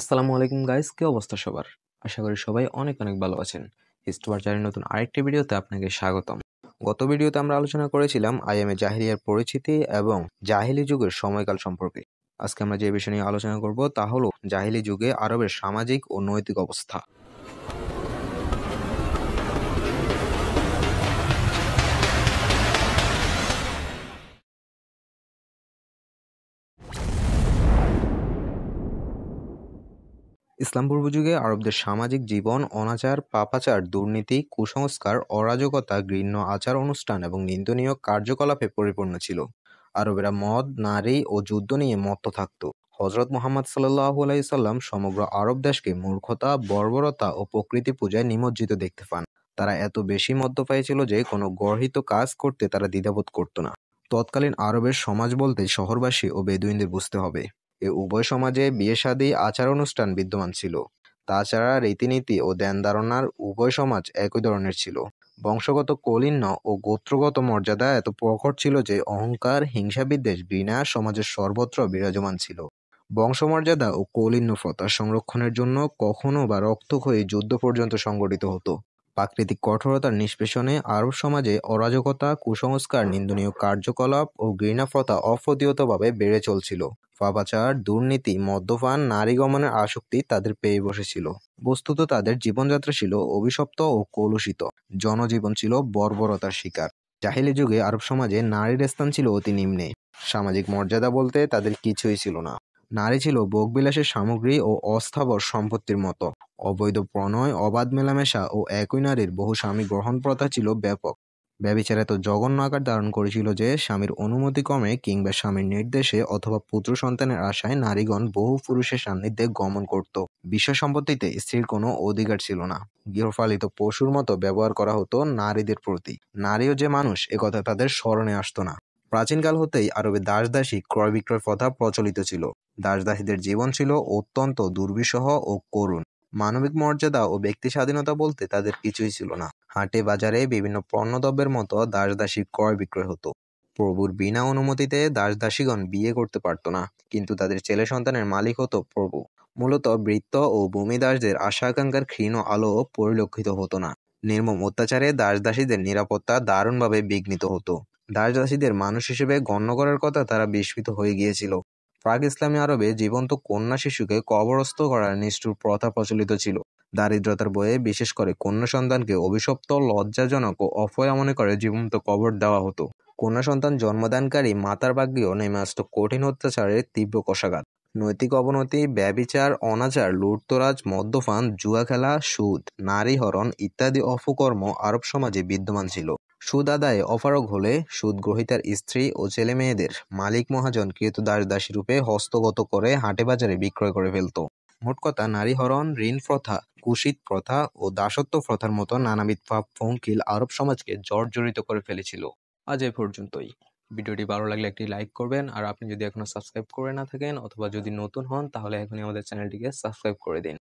আসসালামু আলাইকুম গাইস, কি অবস্থা সবার? আশা করি সবাই অনেক অনেক ভালো আছেন। হিস্টোয়ার চ্যানেলের নতুন আরেকটি ভিডিওতে আপনাকে স্বাগতম। গত ভিডিওতে আমরা আলোচনা করেছিলাম আইএমএ জাহিলিয়ার পরিচিতি এবং জাহিলি যুগের সময়কাল সম্পর্কে। আজকে আমরা যে বিষয় নিয়ে আলোচনা করব তা হলো জাহিলি যুগে আরবের সামাজিক ও নৈতিক অবস্থা। ইসলাম পূর্ব যুগে আরবদের সামাজিক জীবন অনাচার, পাপাচার, দুর্নীতি, কুসংস্কার, অরাজকতা, ঘৃণ্য আচার অনুষ্ঠান এবং নিন্দনীয় কার্যকলাপে পরিপূর্ণ ছিল। আরবেরা মদ, নারী ও যুদ্ধ নিয়ে মত্ত থাকত। হযরত মুহাম্মদ সাল্লাল্লাহু আলাইহি সাল্লাম সমগ্র আরব দেশকে মূর্খতা, বর্বরতা ও প্রকৃতি পূজায় নিমজ্জিত দেখতে পান। তারা এত বেশি মদ্যপায়ী ছিল যে কোনো গর্হিত কাজ করতে তারা দ্বিধাবোধ করত না। তৎকালীন আরবের সমাজ বলতে শহরবাসী ও বেদুইনদের বুঝতে হবে। এ উভয় সমাজে বিয়ে-শাদী, আচার-অনুষ্ঠান বিদ্যমান ছিল। তাছাড়া রীতিনীতি ও ধ্যান-ধারণার উভয় সমাজ একই ধরনের ছিল। বংশগত কৌলীন্য ও গোত্রগত মর্যাদা এত প্রখর ছিল যে অহংকার, হিংসা-বিদ্বেষ, ঘৃণা সমাজের সর্বত্র বিরাজমান ছিল। বংশমর্যাদা ও কৌলীন্য প্রথা সংরক্ষণের জন্য কখনো বা রক্তক্ষয়ী যুদ্ধ পর্যন্ত সংঘটিত হতো। প্রাকৃতিক কঠোরতার নিষ্পেষণে আরব সমাজে অরাজকতা, কুসংস্কার, নিন্দনীয় কার্যকলাপ ও ঘৃণা প্রথা অপ্রতিহতভাবে বেড়ে চলছিল। পাপাচার, দুর্নীতি, মদ্যপান, নারী গমনের আসক্তি তাদের পেয়ে বসেছিল। বস্তুত তাদের জীবনযাত্রা ছিল অভিশপ্ত ও কলুষিত। জনজীবন ছিল বর্বরতার শিকার। জাহিলি যুগে আরব সমাজে নারীর স্থান ছিল অতি নিম্নে। সামাজিক মর্যাদা বলতে তাদের কিছুই ছিল না। নারী ছিল ভোগবিলাসের সামগ্রী ও অস্থাবর সম্পত্তির মতো। অবৈধ প্রণয়, অবাধ মেলামেশা ও একই নারীর বহু স্বামী গ্রহণ প্রথা ছিল ব্যাপক। ব্যভিচার এত জঘন্য আকার ধারণ করেছিল যে স্বামীর অনুমতিক্রমে কিংবা স্বামীর নির্দেশে অথবা পুত্র সন্তানের আশায় নারীগণ বহু পুরুষের সান্নিধ্যে গমন করত। বিষয় সম্পত্তিতে স্ত্রীর কোনো অধিকার ছিল না। গৃহপালিত পশুর মতো ব্যবহার করা হতো নারীদের প্রতি। নারীও যে মানুষ একথা তাদের স্মরণে আসতো না। প্রাচীনকাল হতেই আরবে দাস-দাসী ক্রয় বিক্রয় প্রথা প্রচলিত ছিল। দাস-দাসীদের জীবন ছিল অত্যন্ত দুর্বিষহ ও করুণ। মানবিক মর্যাদা ও ব্যক্তি স্বাধীনতা বলতে তাদের কিছুই ছিল না। হাটে বাজারে বিভিন্ন পণ্যদ্রব্যের মতো দাস-দাসী ক্রয় বিক্রয় হতো। প্রভুর বিনা অনুমতিতে দাস-দাসীগণ বিয়ে করতে পারত না, কিন্তু তাদের ছেলে সন্তানের মালিক হতো প্রভু। মূলত বৃত্ত ও ভূমিদাসদের আশা আকাঙ্ক্ষার ক্ষীণ আলো পরিলক্ষিত হতো না। নির্মম অত্যাচারে দাস-দাসীদের নিরাপত্তা দারুণভাবে বিঘ্নিত হতো। দাস-দাসীদের মানুষ হিসেবে গণ্য করার কথা তারা বিস্মৃত হয়ে গিয়েছিল। প্রাক ইসলামী আরবে জীবন্ত কন্যা শিশুকে কবরস্থ করার নিষ্ঠুর প্রথা প্রচলিত ছিল। দারিদ্রতার বয়ে বিশেষ করে কন্যা সন্তানকে অভিশপ্ত, লজ্জাজনক ও অপয়া মনে করে জীবন্ত কবর দেওয়া হতো। কন্যা সন্তান জন্মদানকারী মাতার ভাগ্যেও নেমে আসত কঠিন অত্যাচারের তীব্র কষাঘাত। নৈতিক অবনতি, ব্যভিচার, অনাচার, লুটতরাজ, মদ্যপান, জুয়া খেলা, সুদ, নারী হরণ ইত্যাদি অপকর্ম আরব সমাজে বিদ্যমান ছিল। সুদ আদায়ে অপারগ হলে সুদ গ্রহীতার স্ত্রী ও ছেলে মেয়েদের মালিক মহাজন ক্রীতদাস দাসী রূপে হস্তগত করে হাটে বাজারে বিক্রয় করে ফেলত। মোট কথা, নারী হরণ, ঋণ প্রথা, কুশিত প্রথা ও দাসত্ব প্রথার মতো নানাবিধ পাপ পঙ্কিল আরব সমাজকে জর্জরিত করে ফেলেছিল। আজ এ পর্যন্তই। ভিডিওটি ভালো লাগলে একটি লাইক করবেন, আর আপনি যদি এখনো সাবস্ক্রাইব করে না থাকেন অথবা যদি নতুন হন তাহলে এখনই আমাদের চ্যানেলটিকে সাবস্ক্রাইব করে দিন।